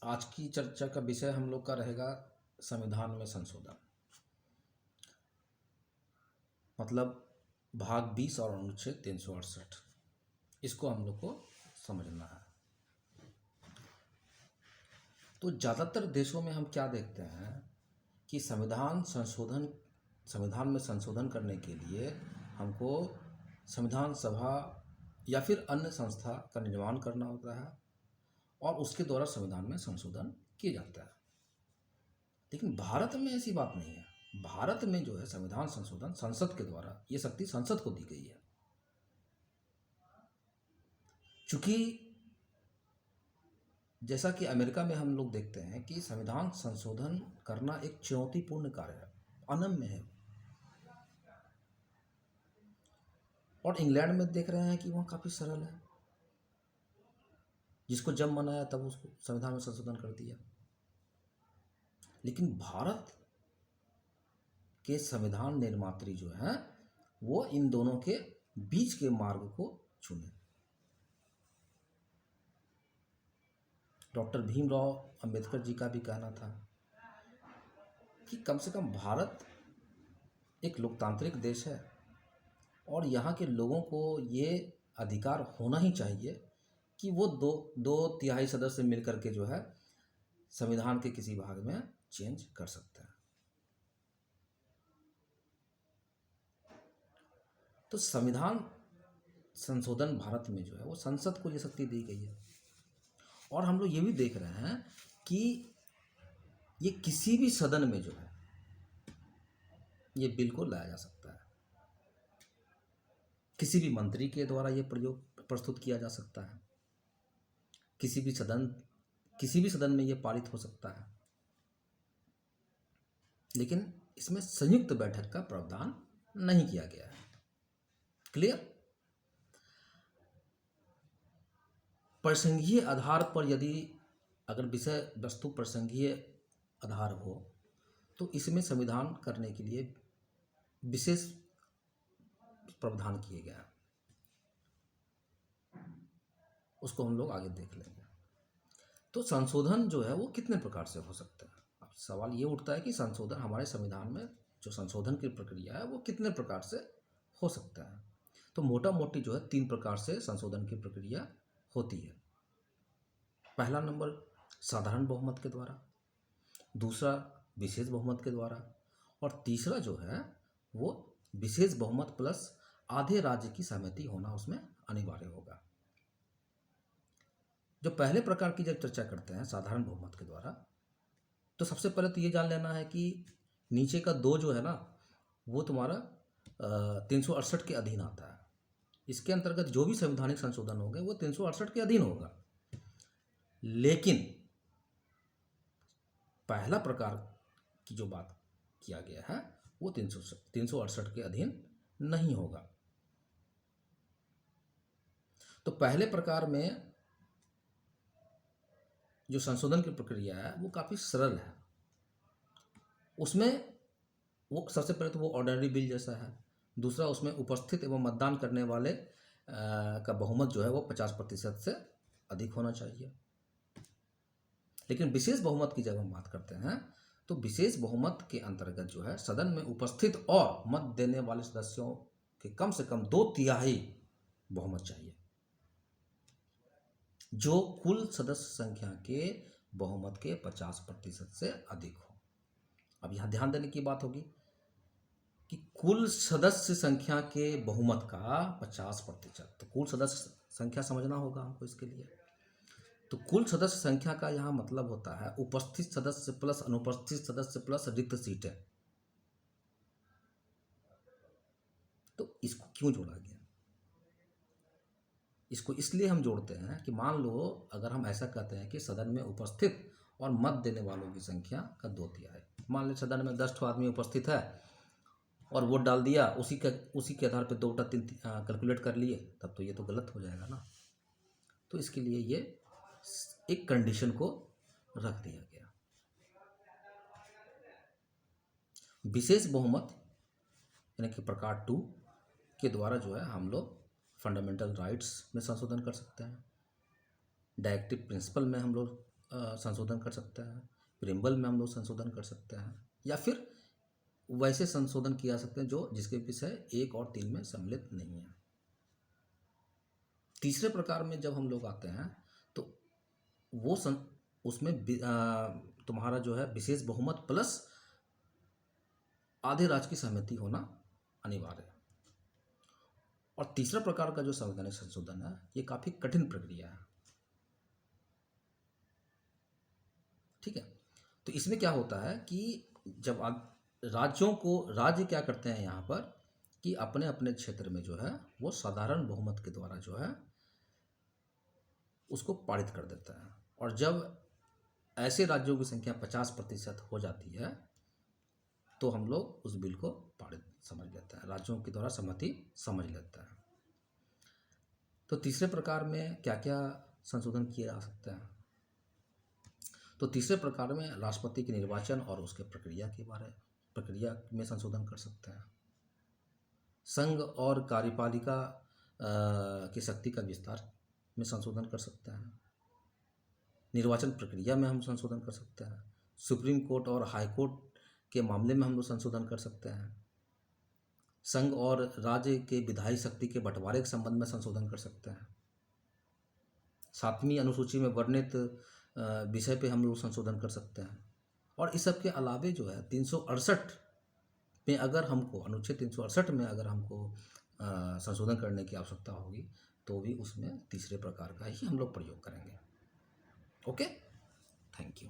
आज की चर्चा का विषय हम लोग का रहेगा संविधान में संशोधन, मतलब भाग 20 और अनुच्छेद 368। इसको हम लोग को समझना है। तो ज़्यादातर देशों में हम क्या देखते हैं कि संविधान में संशोधन करने के लिए हमको संविधान सभा या फिर अन्य संस्था का निर्माण करना होता है और उसके द्वारा संविधान में संशोधन किया जाता है। लेकिन भारत में ऐसी बात नहीं है। भारत में जो है संविधान संशोधन संसद के द्वारा, ये शक्ति संसद को दी गई है। चूंकि जैसा कि अमेरिका में हम लोग देखते हैं कि संविधान संशोधन करना एक चुनौतीपूर्ण कार्य है, अनम्य है। और इंग्लैंड में देख रहे हैं कि वहाँ काफ़ी सरल है, जिसको जब मन आया तब उसको संविधान में संशोधन कर दिया। लेकिन भारत के संविधान निर्मात्री जो है वो इन दोनों के बीच के मार्ग को चुने। डॉक्टर भीमराव अंबेडकर जी का भी कहना था कि कम से कम भारत एक लोकतांत्रिक देश है और यहाँ के लोगों को ये अधिकार होना ही चाहिए कि वो दो तिहाई सदस्य मिलकर के जो है संविधान के किसी भाग में चेंज कर सकते हैं। तो संविधान संशोधन भारत में जो है वो संसद को ये शक्ति दी गई है। और हम लोग ये भी देख रहे हैं कि ये किसी भी सदन में जो है ये बिल को लाया जा सकता है, किसी भी मंत्री के द्वारा ये प्रस्तुत किया जा सकता है, किसी भी सदन में ये पारित हो सकता है। लेकिन इसमें संयुक्त बैठक का प्रावधान नहीं किया गया है। क्लियर? प्रसंघीय आधार पर यदि अगर विषय वस्तु प्रसंघीय आधार हो तो इसमें संविधान करने के लिए विशेष प्रावधान किए गए हैं। उसको हम लोग आगे देख लेंगे। तो संशोधन जो है वो कितने प्रकार से हो सकता है। अब सवाल ये उठता है कि संशोधन हमारे संविधान में जो संशोधन की प्रक्रिया है वो कितने प्रकार से हो सकता है। तो मोटा मोटी जो है 3 प्रकार से संशोधन की प्रक्रिया होती है। पहला नंबर साधारण बहुमत के द्वारा, दूसरा विशेष बहुमत के द्वारा और तीसरा जो है वो विशेष बहुमत प्लस आधे राज्य की सहमति होना उसमें अनिवार्य होगा। जो पहले प्रकार की जब चर्चा करते हैं साधारण बहुमत के द्वारा, तो सबसे पहले तो ये जान लेना है कि नीचे का 2 जो है ना वो तुम्हारा 368 के अधीन आता है। इसके अंतर्गत जो भी संवैधानिक संशोधन होंगे वो 368 के अधीन होगा। लेकिन पहला प्रकार की जो बात किया गया है वो 368 के अधीन नहीं होगा। तो पहले प्रकार में जो संशोधन की प्रक्रिया है वो काफ़ी सरल है। उसमें वो सबसे पहले तो वो ऑर्डिनरी बिल जैसा है। दूसरा उसमें उपस्थित एवं मतदान करने वाले का बहुमत जो है वो 50% से अधिक होना चाहिए। लेकिन विशेष बहुमत की जब हम बात करते हैं तो विशेष बहुमत के अंतर्गत जो है सदन में उपस्थित और मत देने वाले सदस्यों के कम से कम 2/3 बहुमत चाहिए, जो कुल सदस्य संख्या के बहुमत के 50% से अधिक हो। अब यहाँ ध्यान देने की बात होगी कि कुल सदस्य संख्या के बहुमत का 50%, तो कुल सदस्य संख्या समझना होगा हमको इसके लिए। तो कुल सदस्य संख्या का यहाँ मतलब होता है उपस्थित सदस्य प्लस अनुपस्थित सदस्य प्लस रिक्त सीटें। तो इसको क्यों जोड़ा गया? इसको इसलिए हम जोड़ते हैं कि मान लो अगर हम ऐसा कहते हैं कि सदन में उपस्थित और मत देने वालों की संख्या का 2/3, मान लो सदन में 10 आदमी उपस्थित है और वोट डाल दिया, उसी के आधार पे 2-3 कैलकुलेट कर लिए, तब तो ये तो गलत हो जाएगा ना। तो इसके लिए ये एक कंडीशन को रख दिया गया। विशेष बहुमत यानी कि प्रकार 2 के द्वारा जो है हम लोग फंडामेंटल राइट्स में संशोधन कर सकते हैं, डायरेक्टिव प्रिंसिपल में हम लोग संशोधन कर सकते हैं, प्रियम्बल में हम लोग संशोधन कर सकते हैं, या फिर वैसे संशोधन किया जा सकते हैं जो जिसके विषय 1 और 3 में सम्मिलित नहीं है। तीसरे प्रकार में जब हम लोग आते हैं तो वो उसमें तुम्हारा जो है विशेष बहुमत प्लस आधे राज्य की सहमति होना अनिवार्य है। और तीसरा प्रकार का जो संवैधानिक संशोधन है ये काफ़ी कठिन प्रक्रिया है। ठीक है, तो इसमें क्या होता है कि जब राज्य क्या करते हैं यहाँ पर कि अपने अपने क्षेत्र में जो है वो साधारण बहुमत के द्वारा जो है उसको पारित कर देता है। और जब ऐसे राज्यों की संख्या 50% हो जाती है तो हम लोग उस बिल को पारित समझ लेते हैं, राज्यों के द्वारा सहमति समझ लेते हैं। तो तीसरे प्रकार में क्या क्या संशोधन किया जा सकता है? तो तीसरे प्रकार में राष्ट्रपति के निर्वाचन और उसके प्रक्रिया में संशोधन कर सकते हैं। संघ और कार्यपालिका की शक्ति का विस्तार में संशोधन कर सकते हैं। निर्वाचन प्रक्रिया में हम संशोधन कर सकते हैं। सुप्रीम कोर्ट और हाई कोर्ट के मामले में हम लोग संशोधन कर सकते हैं। संघ और राज्य के विधायी शक्ति के बंटवारे के संबंध में संशोधन कर सकते हैं। 7वीं अनुसूची में वर्णित विषय पे हम लोग संशोधन कर सकते हैं। और इस सब के अलावे जो है 368 में अगर हमको अनुच्छेद 368 में अगर हमको संशोधन करने की आवश्यकता होगी तो भी उसमें तीसरे प्रकार का ही हम लोग प्रयोग करेंगे। Okay, thank you.